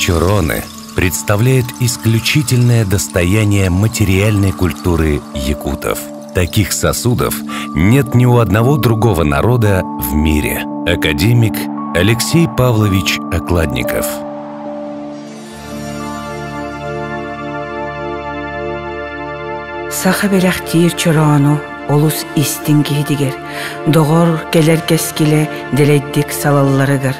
Чороны представляют исключительное достояние материальной культуры якутов. Таких сосудов нет ни у одного другого народа в мире. Академик Алексей Павлович Окладников. Саха беляхтир чорону олус истингидигер, догор келер кескиле делейдик салалларыгар.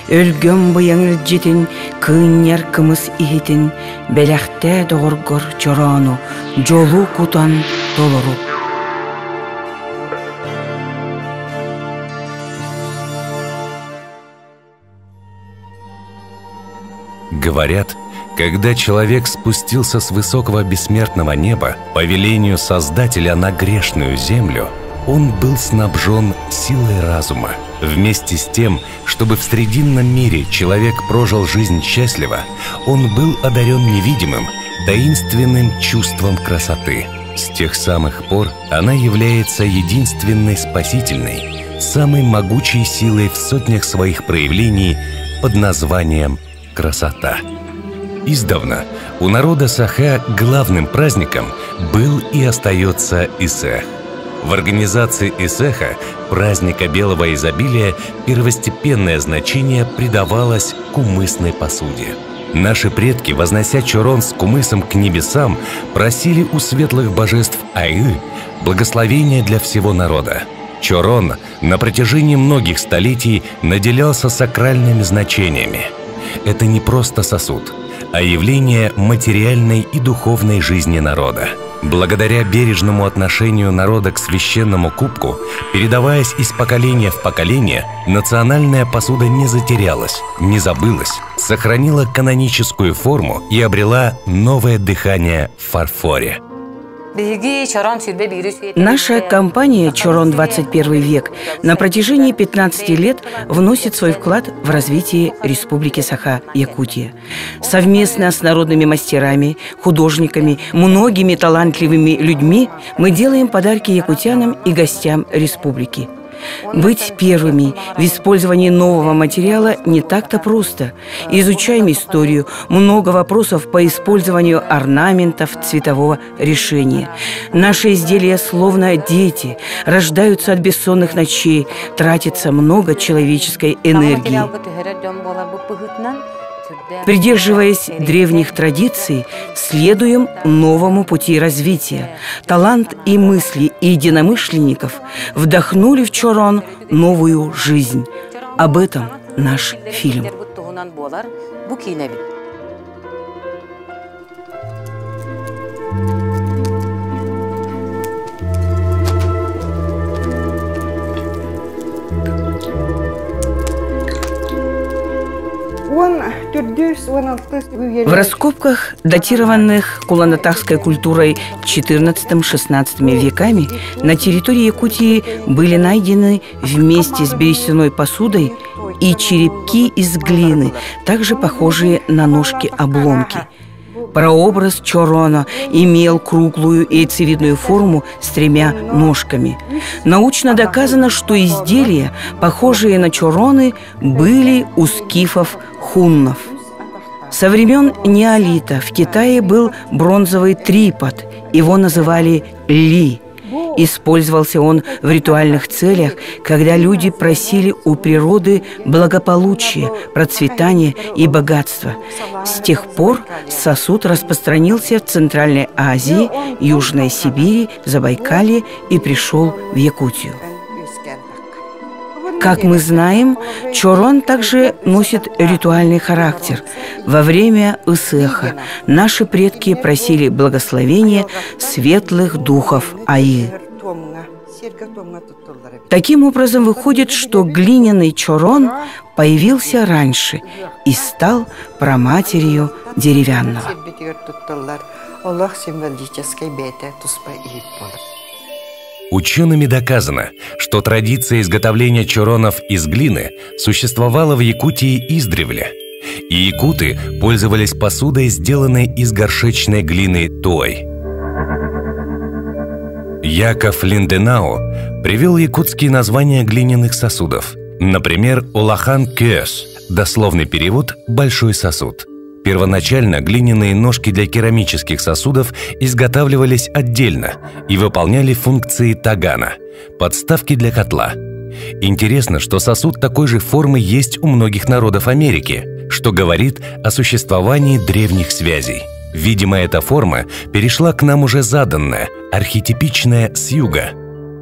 Өлгөн буяңыр житин, кыыньяр кымыс ихитин, беляхте догоргор чорону, жолу кутан толору. Говорят, когда человек спустился с высокого бессмертного неба по велению Создателя на грешную землю, он был снабжен силой разума. Вместе с тем, чтобы в срединном мире человек прожил жизнь счастливо, он был одарен невидимым, таинственным чувством красоты. С тех самых пор она является единственной спасительной, самой могучей силой в сотнях своих проявлений под названием красота. Издавна у народа Саха главным праздником был и остается Исех. В организации Исеха, праздника белого изобилия, первостепенное значение придавалось кумысной посуде. Наши предки, вознося чорон с кумысом к небесам, просили у светлых божеств Айы благословения для всего народа. Чорон на протяжении многих столетий наделялся сакральными значениями. Это не просто сосуд, а явление материальной и духовной жизни народа. Благодаря бережному отношению народа к священному кубку, передаваясь из поколения в поколение, национальная посуда не затерялась, не забылась, сохранила каноническую форму и обрела новое дыхание в фарфоре. Наша компания «Чорон 21 век» на протяжении 15 лет вносит свой вклад в развитие Республики Саха-Якутия. Совместно с народными мастерами, художниками, многими талантливыми людьми мы делаем подарки якутянам и гостям республики. Быть первыми в использовании нового материала не так-то просто. Изучаем историю, много вопросов по использованию орнаментов цветового решения. Наши изделия словно дети, рождаются от бессонных ночей, тратится много человеческой энергии. Придерживаясь древних традиций, следуем новому пути развития. Талант и мысли единомышленников вдохнули в чорон новую жизнь. Об этом наш фильм. В раскопках, датированных куланатахской культурой XIV-XVI веками, на территории Якутии были найдены вместе с берестяной посудой и черепки из глины, также похожие на ножки-обломки. Прообраз чорона имел круглую яйцевидную форму с 3 ножками. Научно доказано, что изделия, похожие на чороны, были у скифов-хуннов. Со времен неолита в Китае был бронзовый трипод, его называли ли. Использовался он в ритуальных целях, когда люди просили у природы благополучия, процветания и богатства. С тех пор сосуд распространился в Центральной Азии, Южной Сибири, Забайкалье и пришел в Якутию. Как мы знаем, чорон также носит ритуальный характер. Во время Исеха наши предки просили благословения светлых духов Аи. Таким образом, выходит, что глиняный чорон появился раньше и стал праматерью деревянного. Учеными доказано, что традиция изготовления чоронов из глины существовала в Якутии издревле. И якуты пользовались посудой, сделанной из горшечной глины той. Яков Линденау привел якутские названия глиняных сосудов. Например, Улахан Кёс, дословный перевод «большой сосуд». Первоначально глиняные ножки для керамических сосудов изготавливались отдельно и выполняли функции тагана – подставки для котла. Интересно, что сосуд такой же формы есть у многих народов Америки, что говорит о существовании древних связей. Видимо, эта форма перешла к нам уже заданная, архетипичная с юга.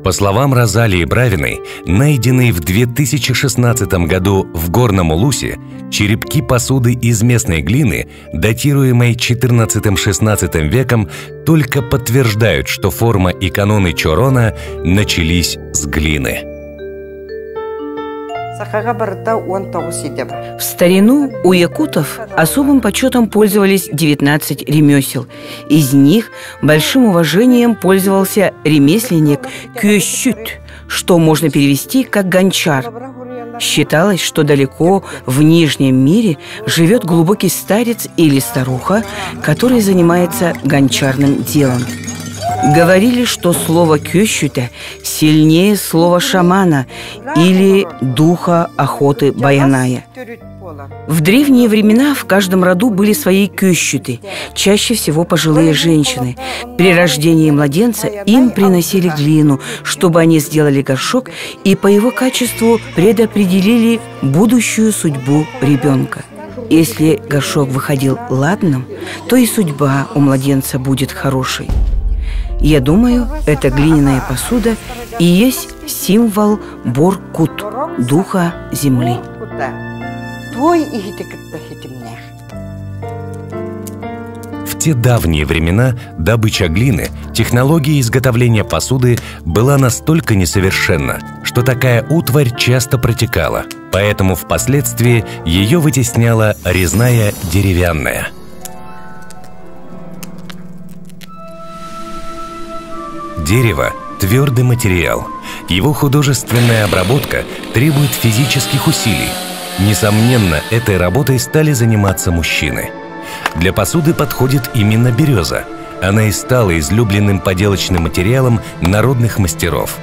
По словам Розалии Бравиной, найденные в 2016 году в Горном Улусе черепки посуды из местной глины, датируемой XIV-XVI веком, только подтверждают, что форма и каноны Чорона начались с глины. В старину у якутов особым почетом пользовались 19 ремесел. Из них большим уважением пользовался ремесленник кюэщут, что можно перевести как гончар. Считалось, что далеко в Нижнем мире живет глубокий старец или старуха, который занимается гончарным делом. Говорили, что слово кюэщута сильнее слова шамана или духа охоты Баяная. В древние времена в каждом роду были свои кюэщуты, чаще всего пожилые женщины. При рождении младенца им приносили глину, чтобы они сделали горшок и по его качеству предопределили будущую судьбу ребенка. Если горшок выходил ладным, то и судьба у младенца будет хорошей. Я думаю, эта глиняная посуда и есть символ Бор-Кут, духа земли. В те давние времена добыча глины, технология изготовления посуды была настолько несовершенна, что такая утварь часто протекала, поэтому впоследствии ее вытесняла резная деревянная. Дерево – твердый материал. Его художественная обработка требует физических усилий. Несомненно, этой работой стали заниматься мужчины. Для посуды подходит именно береза. Она и стала излюбленным поделочным материалом народных мастеров.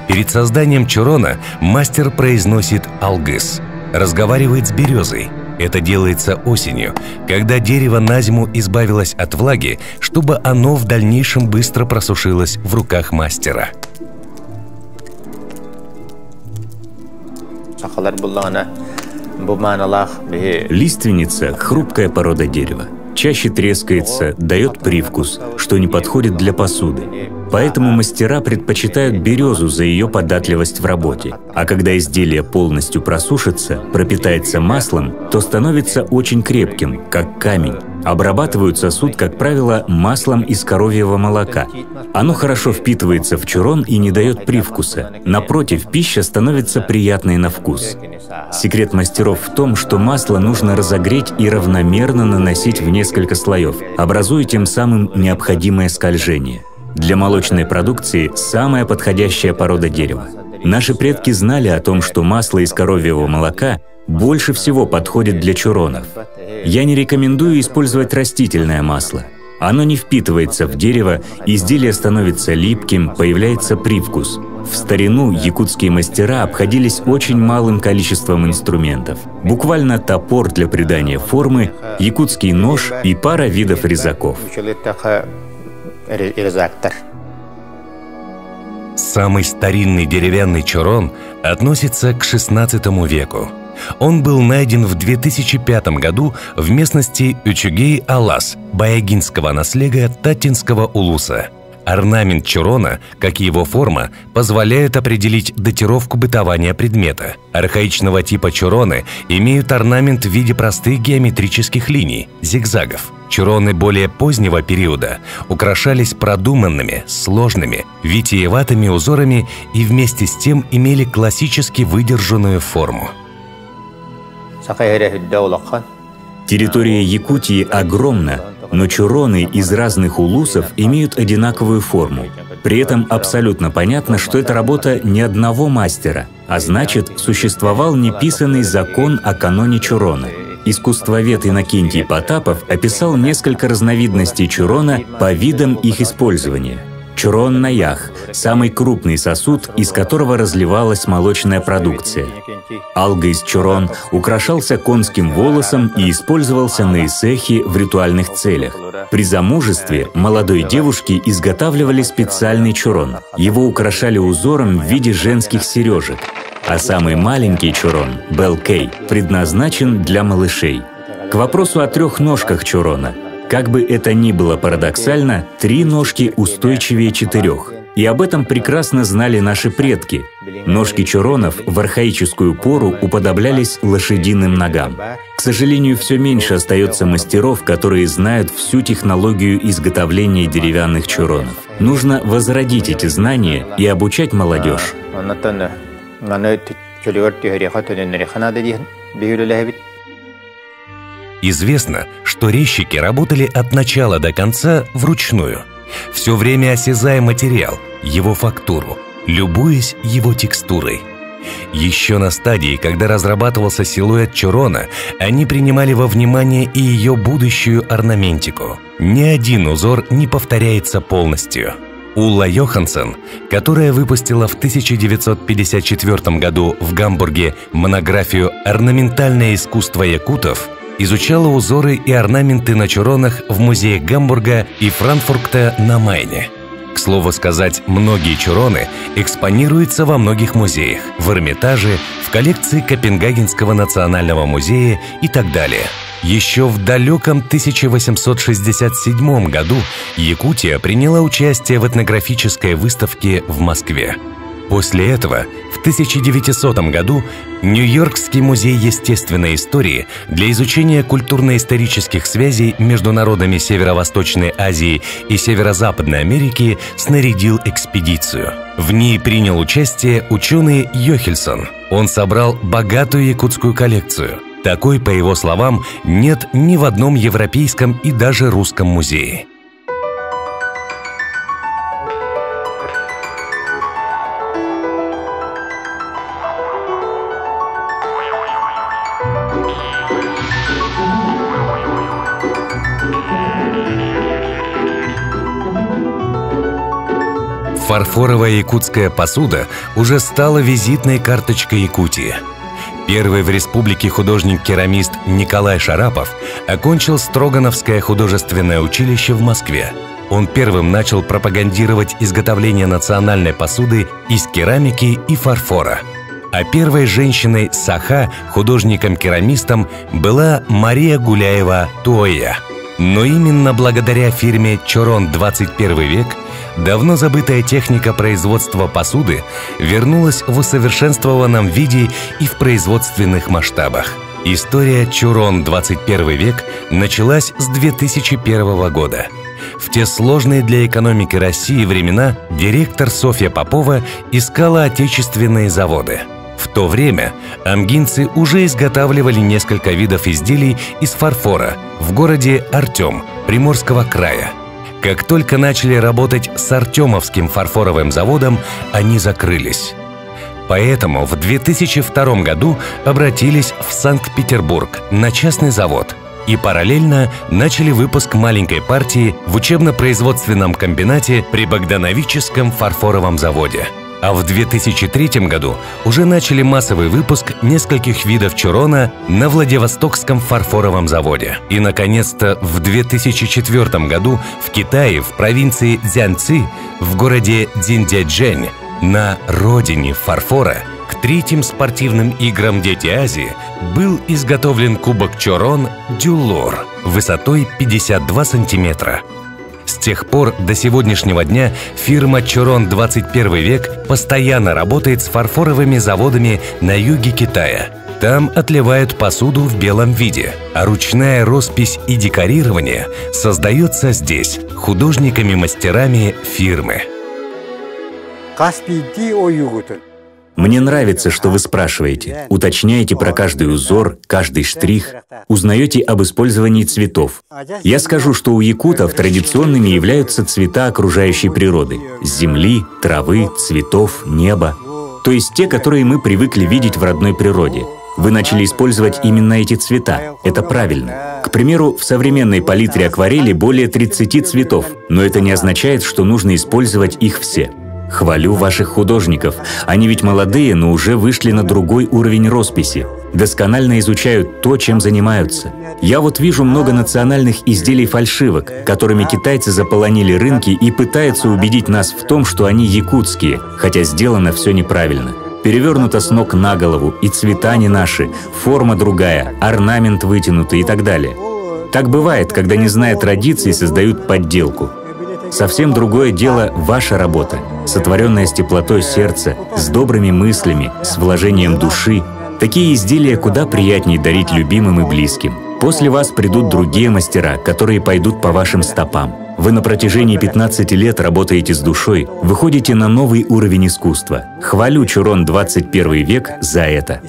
Перед созданием чорона мастер произносит алгыс, разговаривает с березой. Это делается осенью, когда дерево на зиму избавилось от влаги, чтобы оно в дальнейшем быстро просушилось в руках мастера. Лиственница – хрупкая порода дерева. Чаще трескается, дает привкус, что не подходит для посуды. Поэтому мастера предпочитают березу за ее податливость в работе. А когда изделие полностью просушится, пропитается маслом, то становится очень крепким, как камень. Обрабатывают сосуд, как правило, маслом из коровьего молока. Оно хорошо впитывается в чурон и не дает привкуса. Напротив, пища становится приятной на вкус. Секрет мастеров в том, что масло нужно разогреть и равномерно наносить в несколько слоев, образуя тем самым необходимое скольжение. Для молочной продукции самая подходящая порода дерева. Наши предки знали о том, что масло из коровьего молока больше всего подходит для чуронов. Я не рекомендую использовать растительное масло. Оно не впитывается в дерево, изделие становится липким, появляется привкус. В старину якутские мастера обходились очень малым количеством инструментов. Буквально топор для придания формы, якутский нож и пара видов резаков. Самый старинный деревянный чурон относится к XVI веку. Он был найден в 2005 году в местности Ючугей-Алас, Баягинского наследия Татинского улуса. Орнамент чурона, как и его форма, позволяют определить датировку бытования предмета. Архаичного типа чуроны имеют орнамент в виде простых геометрических линий, зигзагов. Чуроны более позднего периода украшались продуманными, сложными, витиеватыми узорами и вместе с тем имели классически выдержанную форму. Территория Якутии огромна, но чуроны из разных улусов имеют одинаковую форму. При этом абсолютно понятно, что это работа не одного мастера, а значит, существовал неписанный закон о каноне чурона. Искусствовед Иннокентий Потапов описал несколько разновидностей чурона по видам их использования. Чурон-наях – самый крупный сосуд, из которого разливалась молочная продукция. Алга из чурон украшался конским волосом и использовался на исехе в ритуальных целях. При замужестве молодой девушке изготавливали специальный чурон. Его украшали узором в виде женских сережек. А самый маленький чурон, белкей, предназначен для малышей. К вопросу о 3 ножках чурона. Как бы это ни было парадоксально, 3 ножки устойчивее 4. И об этом прекрасно знали наши предки. Ножки чуронов в архаическую пору уподоблялись лошадиным ногам. К сожалению, все меньше остается мастеров, которые знают всю технологию изготовления деревянных чуронов. Нужно возродить эти знания и обучать молодежь. Известно, что резчики работали от начала до конца вручную. Все время осязая материал, его фактуру, любуясь его текстурой. Еще на стадии, когда разрабатывался силуэт чурона, они принимали во внимание и ее будущую орнаментику. Ни один узор не повторяется полностью. Улла Йоханссон, которая выпустила в 1954 году в Гамбурге монографию «Орнаментальное искусство якутов», изучала узоры и орнаменты на чуронах в музеях Гамбурга и Франкфурта на Майне. К слову сказать, многие чуроны экспонируются во многих музеях, в Эрмитаже, в коллекции Копенгагенского национального музея и так далее. Еще в далеком 1867 году Якутия приняла участие в этнографической выставке в Москве. После этого в 1900 году Нью-Йоркский музей естественной истории для изучения культурно-исторических связей между народами Северо-Восточной Азии и Северо-Западной Америки снарядил экспедицию. В ней принял участие ученый Йохельсон. Он собрал богатую якутскую коллекцию. Такой, по его словам, нет ни в одном европейском и даже русском музее. Фарфоровая якутская посуда уже стала визитной карточкой Якутии. Первый в республике художник-керамист Николай Шарапов окончил Строгановское художественное училище в Москве. Он первым начал пропагандировать изготовление национальной посуды из керамики и фарфора. А первой женщиной Саха, художником-керамистом, была Мария Гуляева-Туоя. Но именно благодаря фирме «Чорон 21 век» давно забытая техника производства посуды вернулась в усовершенствованном виде и в производственных масштабах. История «Чурон 21 век» началась с 2001 года. В те сложные для экономики России времена директор Софья Попова искала отечественные заводы. В то время амгинцы уже изготавливали несколько видов изделий из фарфора в городе Артем Приморского края. Как только начали работать с Артемовским фарфоровым заводом, они закрылись. Поэтому в 2002 году обратились в Санкт-Петербург на частный завод и параллельно начали выпуск маленькой партии в учебно-производственном комбинате при Богдановическом фарфоровом заводе. А в 2003 году уже начали массовый выпуск нескольких видов чурона на Владивостокском фарфоровом заводе. И, наконец-то, в 2004 году в Китае, в провинции Цзянци, в городе Диндяджэнь, на родине фарфора, к 3-м спортивным играм «Дети Азии» был изготовлен кубок чорон «Дюлор» высотой 52 сантиметра. С тех пор до сегодняшнего дня фирма «Чурон 21 век» постоянно работает с фарфоровыми заводами на юге Китая. Там отливают посуду в белом виде, а ручная роспись и декорирование создается здесь художниками-мастерами фирмы. Мне нравится, что вы спрашиваете, уточняете про каждый узор, каждый штрих, узнаете об использовании цветов. Я скажу, что у якутов традиционными являются цвета окружающей природы – земли, травы, цветов, неба. То есть те, которые мы привыкли видеть в родной природе. Вы начали использовать именно эти цвета. Это правильно. К примеру, в современной палитре акварели более 30 цветов, но это не означает, что нужно использовать их все. Хвалю ваших художников. Они ведь молодые, но уже вышли на другой уровень росписи. Досконально изучают то, чем занимаются. Я вот вижу много национальных изделий-фальшивок, которыми китайцы заполонили рынки и пытаются убедить нас в том, что они якутские, хотя сделано все неправильно. Перевернуто с ног на голову, и цвета не наши, форма другая, орнамент вытянутый и так далее. Так бывает, когда, не зная традиций, создают подделку. Совсем другое дело ваша работа, сотворенная с теплотой сердца, с добрыми мыслями, с вложением души. Такие изделия куда приятнее дарить любимым и близким. После вас придут другие мастера, которые пойдут по вашим стопам. Вы на протяжении 15 лет работаете с душой, выходите на новый уровень искусства. Хвалю Чорон 21 век за это.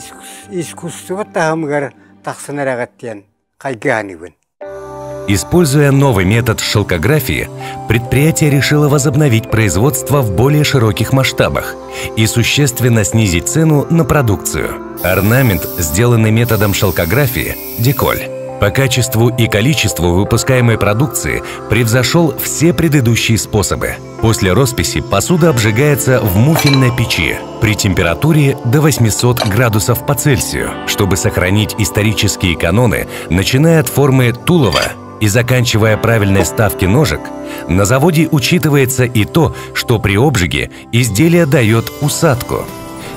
Используя новый метод шелкографии, предприятие решило возобновить производство в более широких масштабах и существенно снизить цену на продукцию. Орнамент, сделанный методом шелкографии, деколь, по качеству и количеству выпускаемой продукции превзошел все предыдущие способы. После росписи посуда обжигается в муфельной печи при температуре до 800 градусов по Цельсию, чтобы сохранить исторические каноны, начиная от формы тулова и заканчивая правильной ставки ножек. На заводе учитывается и то, что при обжиге изделие дает усадку.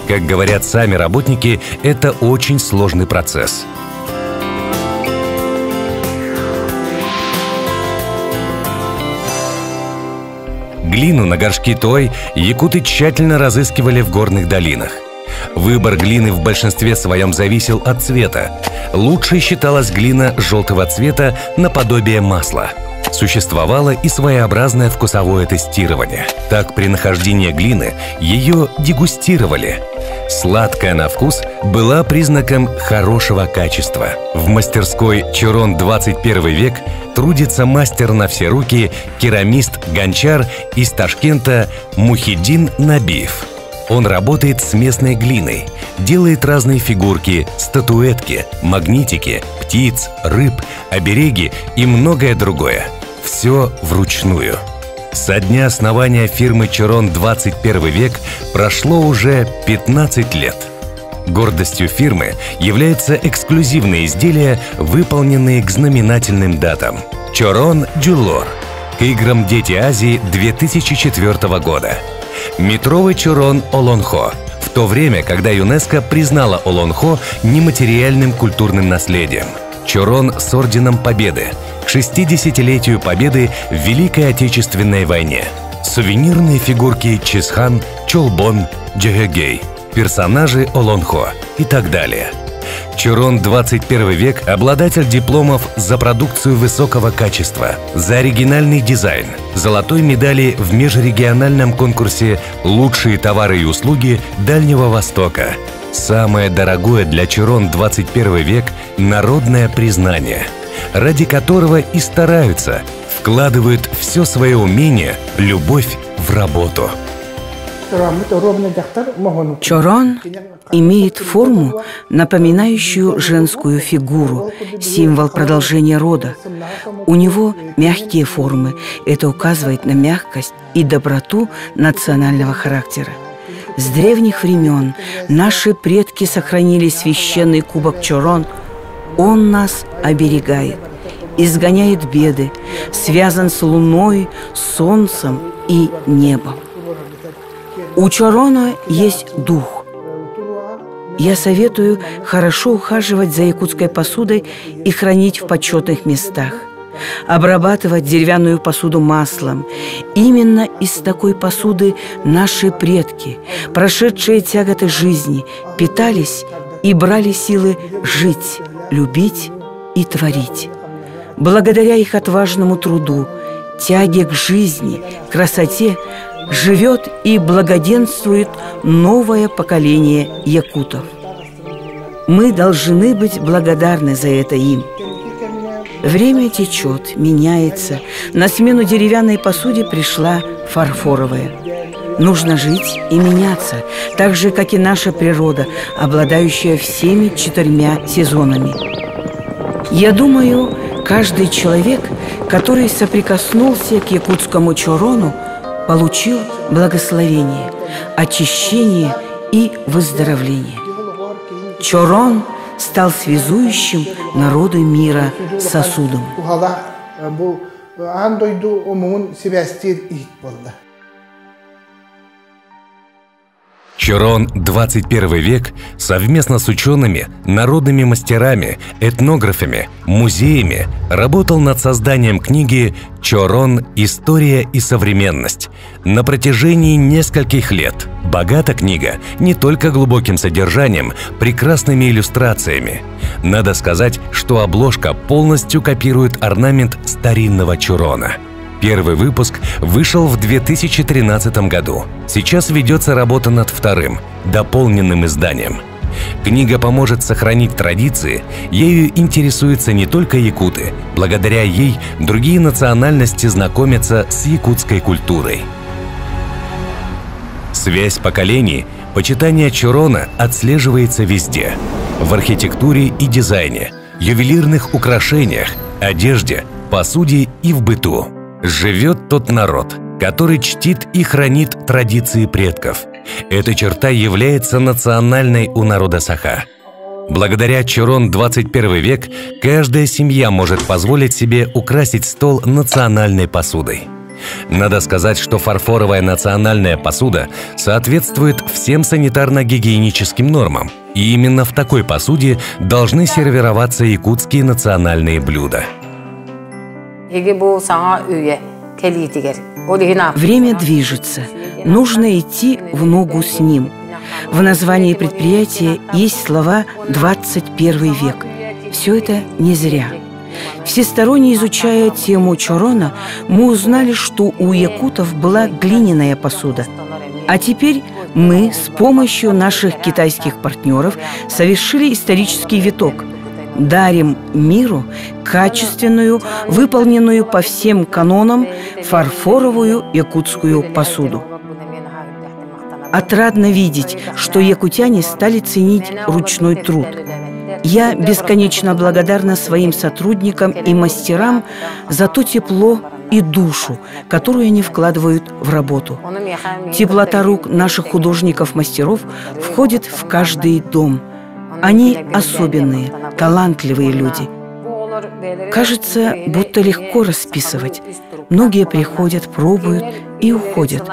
Как говорят сами работники, это очень сложный процесс. Глину на горшки той якуты тщательно разыскивали в горных долинах. Выбор глины в большинстве своем зависел от цвета. Лучшей считалась глина желтого цвета наподобие масла. Существовало и своеобразное вкусовое тестирование. Так, при нахождении глины ее дегустировали. Сладкая на вкус была признаком хорошего качества. В мастерской Чорон 21 век трудится мастер на все руки, керамист-гончар из Ташкента Мухиддин Набиев. Он работает с местной глиной, делает разные фигурки, статуэтки, магнитики, птиц, рыб, обереги и многое другое. Все вручную. Со дня основания фирмы Чорон 21 век прошло уже 15 лет. Гордостью фирмы являются эксклюзивные изделия, выполненные к знаменательным датам. Чорон Джуллор к играм «Дети Азии» 2004 года. Метровый Чорон Олонхо, в то время, когда ЮНЕСКО признала Олонхо нематериальным культурным наследием. Чорон с Орденом Победы к 60-летию Победы в Великой Отечественной войне. Сувенирные фигурки Чисхан, Чолбон, Джегегей, персонажи Олонхо и так далее. Чорон 21 век – обладатель дипломов за продукцию высокого качества, за оригинальный дизайн, золотой медали в межрегиональном конкурсе «Лучшие товары и услуги Дальнего Востока». Самое дорогое для Чорон 21 век – народное признание, ради которого и стараются, вкладывают все свое умение, любовь в работу. Чорон имеет форму, напоминающую женскую фигуру, символ продолжения рода. У него мягкие формы. Это указывает на мягкость и доброту национального характера. С древних времен наши предки сохранили священный кубок Чорон. Он нас оберегает, изгоняет беды, связан с луной, солнцем и небом. У Чорона есть дух. Я советую хорошо ухаживать за якутской посудой и хранить в почетных местах. Обрабатывать деревянную посуду маслом. Именно из такой посуды наши предки, прошедшие тяготы жизни, питались и брали силы жить, любить и творить. Благодаря их отважному труду, тяге к жизни, красоте, живет и благоденствует новое поколение якутов. Мы должны быть благодарны за это им. Время течет, меняется. На смену деревянной посуде пришла фарфоровая. Нужно жить и меняться, так же, как и наша природа, обладающая всеми 4 сезонами. Я думаю, каждый человек, который соприкоснулся к якутскому чорону, получил благословение, очищение и выздоровление. Чорон стал связующим народы мира сосудом. Чорон 21 век совместно с учеными, народными мастерами, этнографами, музеями работал над созданием книги «Чорон. История и современность» на протяжении нескольких лет. Богата книга не только глубоким содержанием, прекрасными иллюстрациями. Надо сказать, что обложка полностью копирует орнамент старинного Чорона. Первый выпуск вышел в 2013 году. Сейчас ведется работа над вторым, дополненным изданием. Книга поможет сохранить традиции, ею интересуются не только якуты. Благодаря ей другие национальности знакомятся с якутской культурой. Связь поколений, почитание Чорона отслеживается везде. В архитектуре и дизайне, ювелирных украшениях, одежде, посуде и в быту. Живет тот народ, который чтит и хранит традиции предков. Эта черта является национальной у народа Саха. Благодаря Чорон 21 век каждая семья может позволить себе украсить стол национальной посудой. Надо сказать, что фарфоровая национальная посуда соответствует всем санитарно-гигиеническим нормам. И именно в такой посуде должны сервироваться якутские национальные блюда. Время движется. Нужно идти в ногу с ним. В названии предприятия есть слова «21 век». Все это не зря. Всесторонне изучая тему Чорона, мы узнали, что у якутов была глиняная посуда. А теперь мы с помощью наших китайских партнеров совершили исторический виток. Дарим миру качественную, выполненную по всем канонам фарфоровую якутскую посуду. Отрадно видеть, что якутяне стали ценить ручной труд. Я бесконечно благодарна своим сотрудникам и мастерам за то тепло и душу, которую они вкладывают в работу. Теплота рук наших художников-мастеров входит в каждый дом. Они особенные, талантливые люди. Кажется, будто легко расписывать. Многие приходят, пробуют и уходят.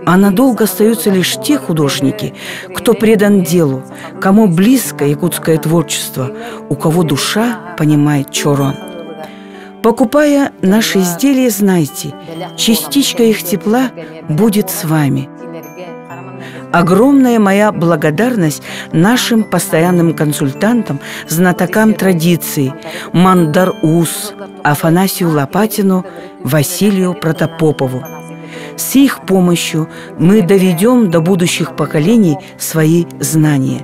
А надолго остаются лишь те художники, кто предан делу, кому близко якутское творчество, у кого душа понимает Чорон. Покупая наши изделия, знайте, частичка их тепла будет с вами. Огромная моя благодарность нашим постоянным консультантам, знатокам традиций Мандар-Ус, Афанасию Лопатину, Василию Протопопову. С их помощью мы доведем до будущих поколений свои знания.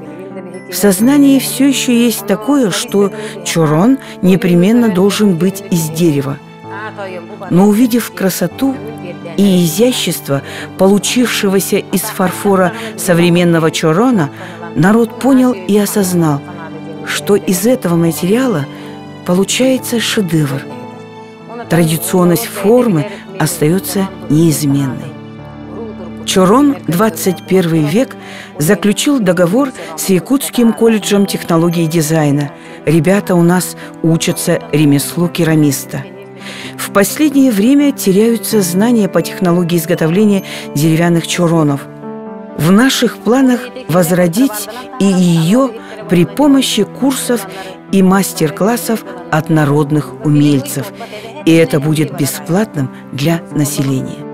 В сознании все еще есть такое, что Чорон непременно должен быть из дерева. Но увидев красоту и изящество получившегося из фарфора современного Чорона, народ понял и осознал, что из этого материала получается шедевр. Традиционность формы остается неизменной. Чорон 21 век заключил договор с Якутским колледжем технологий и дизайна. Ребята у нас учатся ремеслу керамиста. В последнее время теряются знания по технологии изготовления деревянных чоронов. В наших планах возродить и ее при помощи курсов и мастер-классов от народных умельцев. И это будет бесплатным для населения.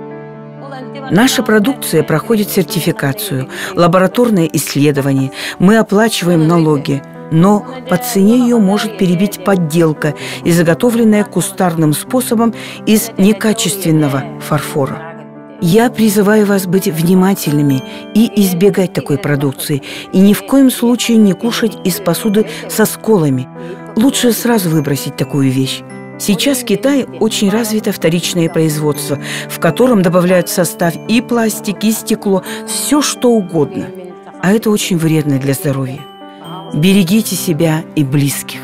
Наша продукция проходит сертификацию, лабораторное исследование, мы оплачиваем налоги, но по цене ее может перебить подделка, изготовленная кустарным способом из некачественного фарфора. Я призываю вас быть внимательными и избегать такой продукции, и ни в коем случае не кушать из посуды со сколами. Лучше сразу выбросить такую вещь. Сейчас в Китае очень развито вторичное производство, в котором добавляют в состав и пластик, и стекло, все что угодно. А это очень вредно для здоровья. Берегите себя и близких.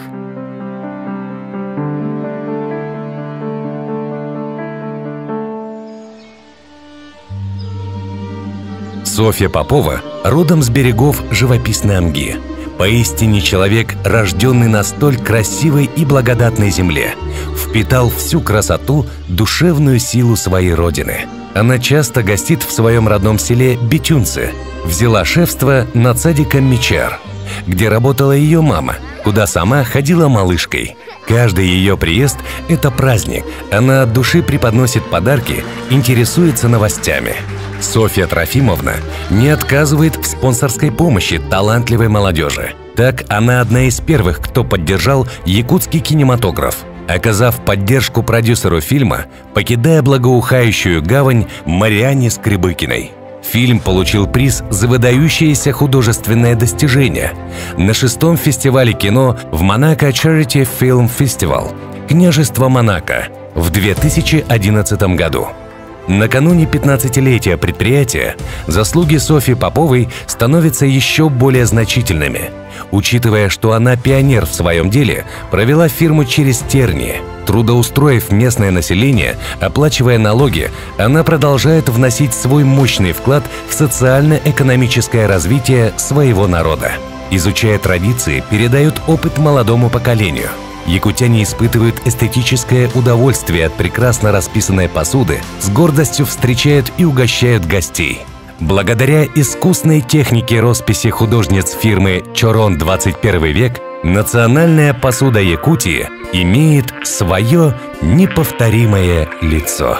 Софья Попова родом с берегов живописной Амги. Поистине человек, рожденный на столь красивой и благодатной земле, впитал всю красоту, душевную силу своей родины. Она часто гостит в своем родном селе Битюнцы, взяла шефство над садиком Мичар, где работала ее мама, куда сама ходила малышкой. Каждый ее приезд – это праздник. Она от души преподносит подарки, интересуется новостями. Софья Трофимовна не отказывает в спонсорской помощи талантливой молодежи. Так, она одна из первых, кто поддержал якутский кинематограф, оказав поддержку продюсеру фильма, покидая благоухающую гавань Марианне Скребыкиной. Фильм получил приз за выдающееся художественное достижение на 6-м фестивале кино в Монако Charity Film Festival, Княжество Монако, в 2011 году. Накануне 15-летия предприятия заслуги Софьи Поповой становятся еще более значительными. Учитывая, что она пионер в своем деле, провела фирму через тернии. Трудоустроив местное население, оплачивая налоги, она продолжает вносить свой мощный вклад в социально-экономическое развитие своего народа. Изучая традиции, передает опыт молодому поколению. Якутяне испытывают эстетическое удовольствие от прекрасно расписанной посуды, с гордостью встречают и угощают гостей. Благодаря искусной технике росписи художниц фирмы «Чорон 21 век» национальная посуда Якутии имеет свое неповторимое лицо.